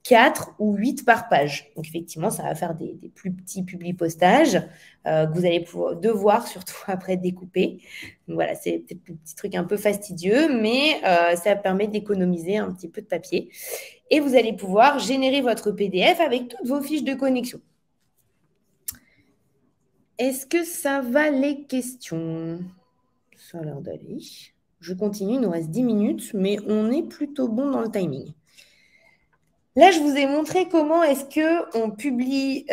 4 ou 8 par page. Donc, effectivement, ça va faire des plus petits publi-postages que vous allez devoir surtout après découper. Donc, voilà, c'est peut-être un petit truc un peu fastidieux, mais ça permet d'économiser un petit peu de papier. Et vous allez pouvoir générer votre PDF avec toutes vos fiches de connexion. Est-ce que ça va les questions? Ça a l'air d'aller. Je continue, il nous reste 10 minutes, mais on est plutôt bon dans le timing. Là, je vous ai montré comment est-ce qu'on publie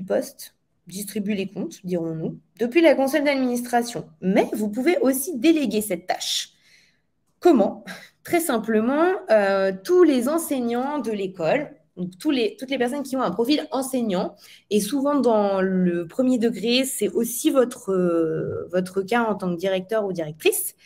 post, distribue les comptes, dirons-nous, depuis la console d'administration. Mais vous pouvez aussi déléguer cette tâche. Comment? Très simplement, tous les enseignants de l'école, donc toutes les personnes qui ont un profil enseignant, et souvent dans le premier degré, c'est aussi votre cas en tant que directeur ou directrice.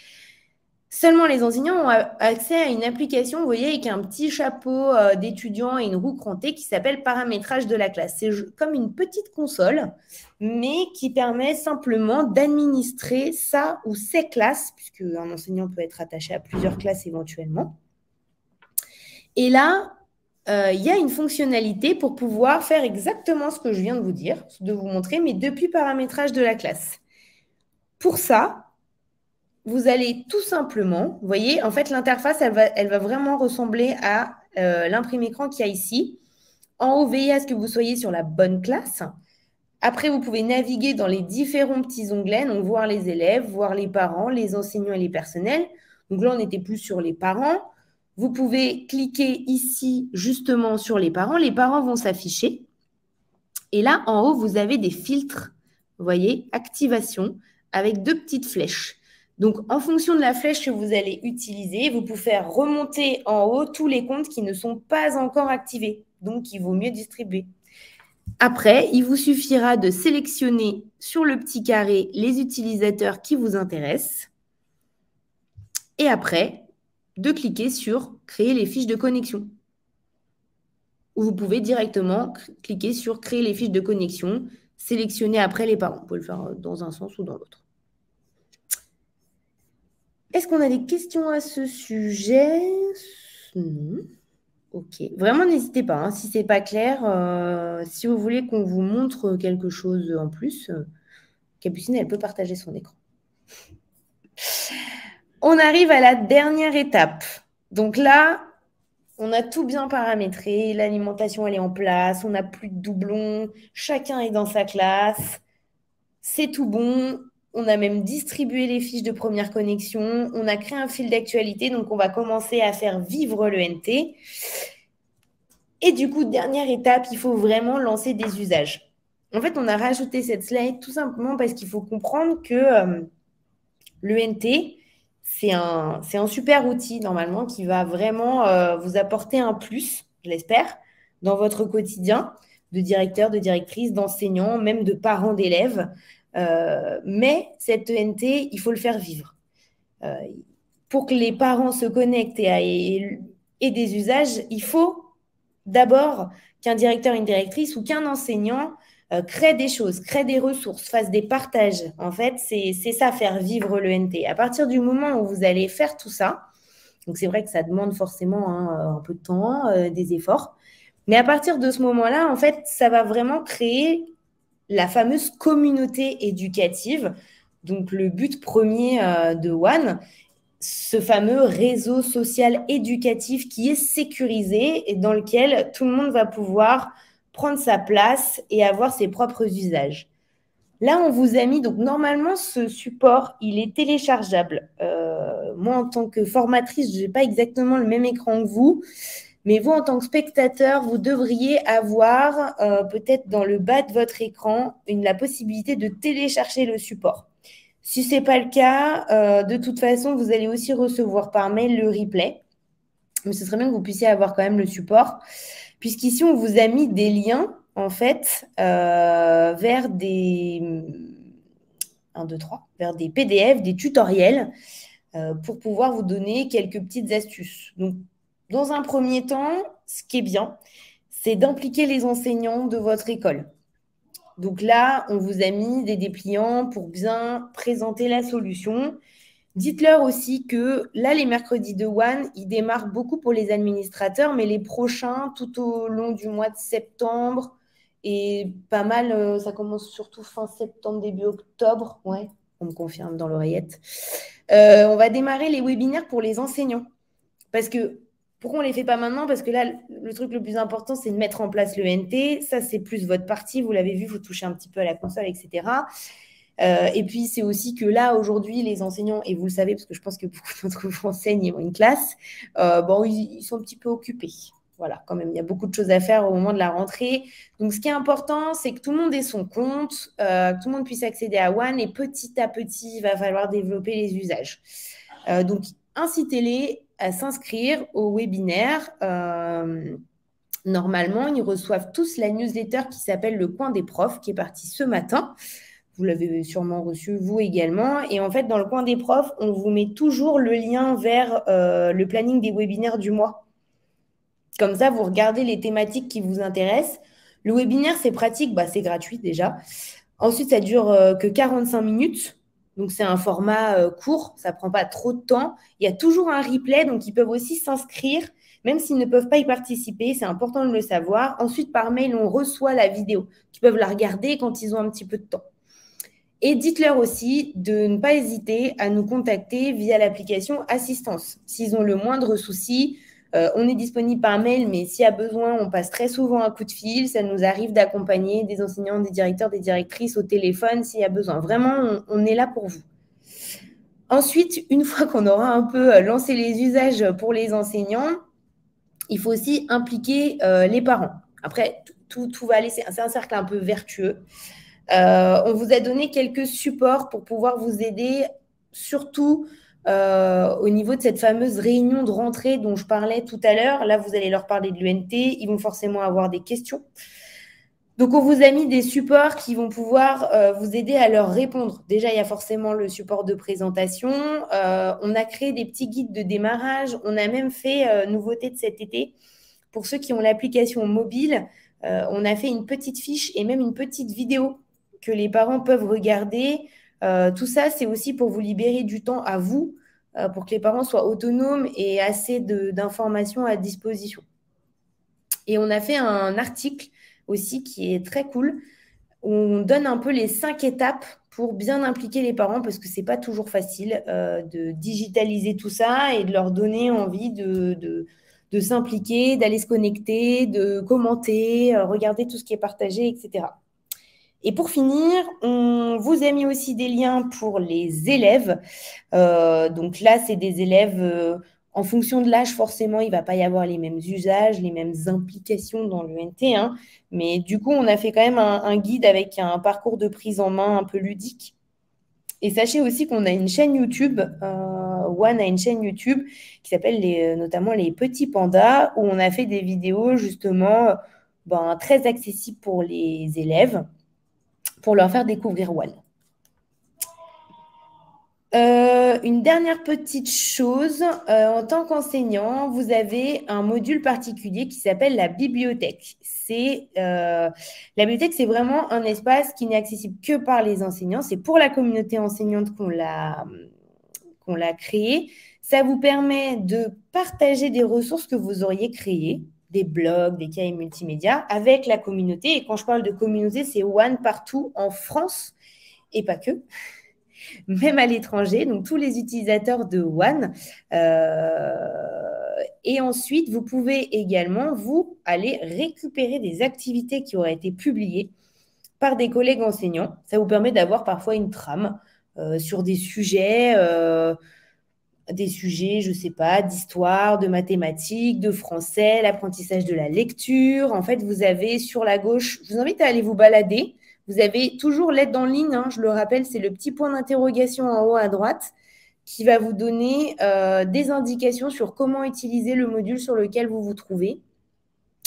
Seulement les enseignants ont accès à une application, vous voyez, avec un petit chapeau d'étudiant et une roue crantée qui s'appelle paramétrage de la classe. C'est comme une petite console, mais qui permet simplement d'administrer sa ou ses classes, puisque un enseignant peut être attaché à plusieurs classes éventuellement. Et là, il y a une fonctionnalité pour pouvoir faire exactement ce que je viens de vous dire, de vous montrer, mais depuis paramétrage de la classe. Pour ça, vous allez tout simplement, vous voyez, en fait, l'interface, elle va vraiment ressembler à l'imprimé-écran qu'il y a ici. En haut, veillez à ce que vous soyez sur la bonne classe. Après, vous pouvez naviguer dans les différents petits onglets, donc voir les élèves, voir les parents, les enseignants et les personnels. Donc là, on était plus sur les parents. Vous pouvez cliquer ici, justement, sur les parents. Les parents vont s'afficher. Et là, en haut, vous avez des filtres, vous voyez, activation, avec 2 petites flèches. Donc, en fonction de la flèche que vous allez utiliser, vous pouvez faire remonter en haut tous les comptes qui ne sont pas encore activés. Donc, il vaut mieux distribuer. Après, il vous suffira de sélectionner sur le petit carré les utilisateurs qui vous intéressent. Et après, de cliquer sur « Créer les fiches de connexion ». Ou vous pouvez directement cliquer sur « Créer les fiches de connexion », sélectionner après les parents. Vous pouvez le faire dans un sens ou dans l'autre. Est-ce qu'on a des questions à ce sujet? Non. Ok. Vraiment, n'hésitez pas. Hein, si ce n'est pas clair, si vous voulez qu'on vous montre quelque chose en plus, Capucine, elle peut partager son écran. On arrive à la dernière étape. Donc là, on a tout bien paramétré. L'alimentation, elle est en place. On n'a plus de doublons. Chacun est dans sa classe. C'est tout bon. On a même distribué les fiches de première connexion. On a créé un fil d'actualité. Donc, on va commencer à faire vivre le NT. Et du coup, dernière étape, il faut vraiment lancer des usages. En fait, on a rajouté cette slide tout simplement parce qu'il faut comprendre que le NT, c'est un super outil normalement qui va vraiment vous apporter un plus, je l'espère, dans votre quotidien de directeur, de directrice, d'enseignant, même de parents d'élèves. Mais cette ENT, il faut le faire vivre. Pour que les parents se connectent et des usages, il faut d'abord qu'un directeur, une directrice ou qu'un enseignant crée des choses, crée des ressources, fasse des partages. En fait, c'est ça, faire vivre le NT. À partir du moment où vous allez faire tout ça, donc c'est vrai que ça demande forcément un peu de temps, des efforts, mais à partir de ce moment-là, en fait, ça va vraiment créer la fameuse communauté éducative, donc le but premier de One, ce fameux réseau social éducatif qui est sécurisé et dans lequel tout le monde va pouvoir prendre sa place et avoir ses propres usages. Là, on vous a mis, donc normalement, ce support, il est téléchargeable. Moi, en tant que formatrice, je n'ai pas exactement le même écran que vous, mais vous, en tant que spectateur, vous devriez avoir peut-être dans le bas de votre écran la possibilité de télécharger le support. Si ce n'est pas le cas, de toute façon, vous allez aussi recevoir par mail le replay. Mais ce serait bien que vous puissiez avoir quand même le support, puisqu'ici, on vous a mis des liens, en fait, vers des... 1, 2, 3, vers des PDF, des tutoriels, pour pouvoir vous donner quelques petites astuces. Donc, dans un premier temps, ce qui est bien, c'est d'impliquer les enseignants de votre école. Donc là, on vous a mis des dépliants pour bien présenter la solution. Dites-leur aussi que là, les mercredis de One, ils démarrent beaucoup pour les administrateurs, mais les prochains, tout au long du mois de septembre, et pas mal, ça commence surtout fin septembre, début octobre. Ouais, on me confirme dans l'oreillette. On va démarrer les webinaires pour les enseignants. Parce que pourquoi on ne les fait pas maintenant? Parce que là, le truc le plus important, c'est de mettre en place le NT. Ça, c'est plus votre partie. Vous l'avez vu, vous touchez un petit peu à la console, etc. Et puis, c'est aussi que là, aujourd'hui, les enseignants, et vous le savez, parce que je pense que beaucoup d'entre vous enseignent et ont une classe, ils sont un petit peu occupés. Voilà, quand même, il y a beaucoup de choses à faire au moment de la rentrée. Donc, ce qui est important, c'est que tout le monde ait son compte, que tout le monde puisse accéder à One, et petit à petit, il va falloir développer les usages. Donc, incitez-les à s'inscrire au webinaire. Normalement, ils reçoivent tous la newsletter qui s'appelle Le Coin des profs, qui est partie ce matin. Vous l'avez sûrement reçu, vous également. Et en fait, dans le Coin des profs, on vous met toujours le lien vers le planning des webinaires du mois. Comme ça, vous regardez les thématiques qui vous intéressent. Le webinaire, c'est pratique, c'est gratuit déjà. Ensuite, ça dure que 45 minutes. Donc, c'est un format court, ça ne prend pas trop de temps. Il y a toujours un replay, donc ils peuvent aussi s'inscrire, même s'ils ne peuvent pas y participer. C'est important de le savoir. Ensuite, par mail, on reçoit la vidéo. Ils peuvent la regarder quand ils ont un petit peu de temps. Et dites-leur aussi de ne pas hésiter à nous contacter via l'application Assistance. S'ils ont le moindre souci, on est disponible par mail, mais s'il y a besoin, on passe très souvent un coup de fil. Ça nous arrive d'accompagner des enseignants, des directeurs, des directrices au téléphone s'il y a besoin. Vraiment, on est là pour vous. Ensuite, une fois qu'on aura un peu lancé les usages pour les enseignants, il faut aussi impliquer les parents. Après, tout va aller, c'est un cercle un peu vertueux. On vous a donné quelques supports pour pouvoir vous aider, surtout au niveau de cette fameuse réunion de rentrée dont je parlais tout à l'heure. Là, vous allez leur parler de l'UNT. Ils vont forcément avoir des questions. Donc, on vous a mis des supports qui vont pouvoir vous aider à leur répondre. Déjà, il y a forcément le support de présentation. On a créé des petits guides de démarrage. On a même fait, nouveauté de cet été, pour ceux qui ont l'application mobile, on a fait une petite fiche et même une petite vidéo que les parents peuvent regarder. Tout ça, c'est aussi pour vous libérer du temps à vous, pour que les parents soient autonomes et assez d'informations à disposition. Et on a fait un article aussi qui est très cool, où on donne un peu les 5 étapes pour bien impliquer les parents, parce que ce n'est pas toujours facile de digitaliser tout ça et de leur donner envie de s'impliquer, d'aller se connecter, de commenter, regarder tout ce qui est partagé, etc. Et pour finir, on vous a mis aussi des liens pour les élèves. Donc là, c'est des élèves, en fonction de l'âge, forcément, il ne va pas y avoir les mêmes usages, les mêmes implications dans l'UNT. Mais du coup, on a fait quand même un guide avec un parcours de prise en main un peu ludique. Et sachez aussi qu'on a une chaîne YouTube, One a une chaîne YouTube qui s'appelle notamment Les Petits Pandas, où on a fait des vidéos justement très accessibles pour les élèves, pour leur faire découvrir One. Une dernière petite chose, en tant qu'enseignant, vous avez un module particulier qui s'appelle la bibliothèque. La bibliothèque, c'est vraiment un espace qui n'est accessible que par les enseignants. C'est pour la communauté enseignante qu'on l'a créé. Ça vous permet de partager des ressources que vous auriez créées, des blogs, des cahiers multimédia, avec la communauté. Et quand je parle de communauté, c'est One partout en France et pas que. Même à l'étranger, donc tous les utilisateurs de One. Et ensuite, vous pouvez également, vous, aller récupérer des activités qui auraient été publiées par des collègues enseignants. Ça vous permet d'avoir parfois une trame sur des sujets, je ne sais pas, d'histoire, de mathématiques, de français, l'apprentissage de la lecture. En fait, vous avez sur la gauche, je vous invite à aller vous balader. Vous avez toujours l'aide en ligne, je le rappelle, c'est le petit point d'interrogation en haut à droite qui va vous donner des indications sur comment utiliser le module sur lequel vous vous trouvez.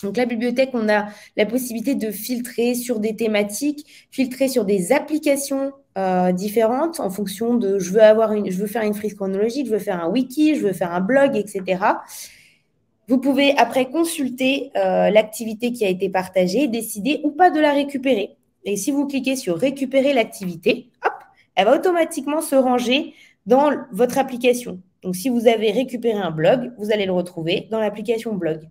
Donc, la bibliothèque, on a la possibilité de filtrer sur des thématiques, filtrer sur des applications différentes en fonction de je veux faire une frise chronologique, je veux faire un wiki, je veux faire un blog, etc. Vous pouvez après consulter l'activité qui a été partagée, décider ou pas de la récupérer. Et si vous cliquez sur récupérer l'activité, hop, elle va automatiquement se ranger dans votre application. Donc, si vous avez récupéré un blog, vous allez le retrouver dans l'application blog.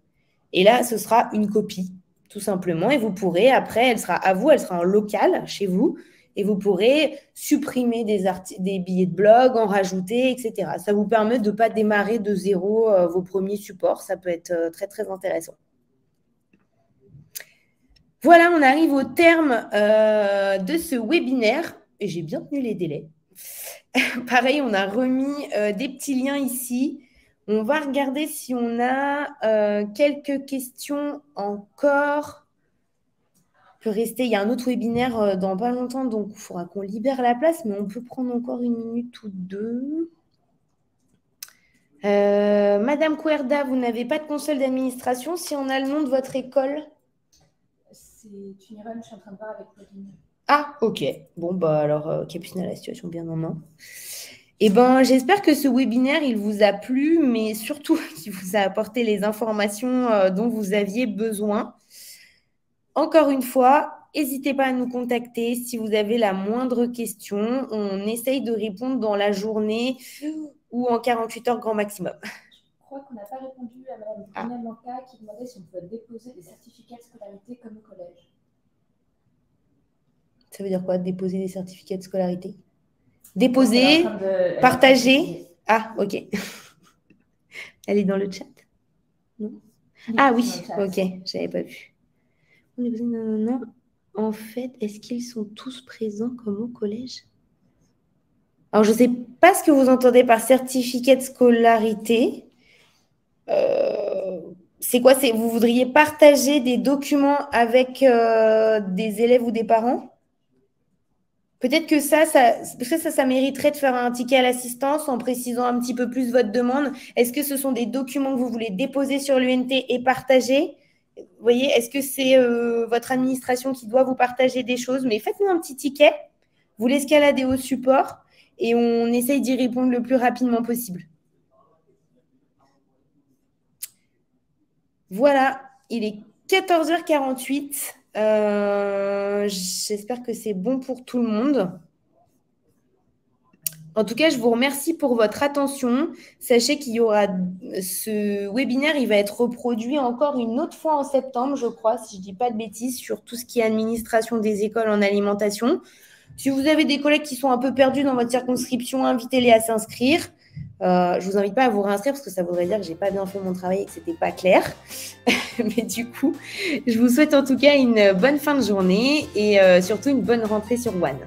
Et là, ce sera une copie, tout simplement. Et vous pourrez, après, elle sera à vous, elle sera en local chez vous. Et vous pourrez supprimer des billets de blog, en rajouter, etc. Ça vous permet de ne pas démarrer de zéro vos premiers supports. Ça peut être très, très intéressant. Voilà, on arrive au terme de ce webinaire. et j'ai bien tenu les délais. Pareil, on a remis des petits liens ici. On va regarder si on a quelques questions encore. On peut rester. Il y a un autre webinaire dans pas longtemps, donc il faudra qu'on libère la place, mais on peut prendre encore une minute ou deux. Madame Couerda, vous n'avez pas de console d'administration. Si on a le nom de votre école? C'est une erreur, je suis en train de voir avec Pauline. Ah, ok. Bon, bah alors, Capucine a la situation bien en main. Eh bien, j'espère que ce webinaire, il vous a plu, mais surtout qu'il vous a apporté les informations dont vous aviez besoin. Encore une fois, n'hésitez pas à nous contacter si vous avez la moindre question. On essaye de répondre dans la journée ou en 48 heures grand maximum. Je crois qu'on n'a pas répondu à Mme Brunel Lanka qui demandait si on pouvait déposer des certificats de scolarité comme au collège. Ça veut dire quoi, déposer des certificats de scolarité? Déposer, partager. Ah, ok. Elle est dans le chat? Non? Ah oui, ok, je n'avais pas vu. Non. En fait, est-ce qu'ils sont tous présents comme au collège? Alors, je ne sais pas ce que vous entendez par certificat de scolarité. C'est quoi? Vous voudriez partager des documents avec des élèves ou des parents? Peut-être que ça mériterait de faire un ticket à l'assistance en précisant un petit peu plus votre demande. Est-ce que ce sont des documents que vous voulez déposer sur l'UNT et partager? Vous voyez, est-ce que c'est votre administration qui doit vous partager des choses? Mais faites-nous un petit ticket, vous l'escaladez au support et on essaye d'y répondre le plus rapidement possible. Voilà, il est 14h48. J'espère que c'est bon pour tout le monde. En tout cas, je vous remercie pour votre attention. Sachez qu'il y aura ce webinaire, il va être reproduit encore une autre fois en septembre, je crois, si je ne dis pas de bêtises, sur tout ce qui est administration des écoles en alimentation. Si vous avez des collègues qui sont un peu perdus dans votre circonscription, invitez-les à s'inscrire. Je ne vous invite pas à vous réinscrire parce que ça voudrait dire que je n'ai pas bien fait mon travail et que ce n'était pas clair. Mais du coup, je vous souhaite en tout cas une bonne fin de journée et surtout une bonne rentrée sur One.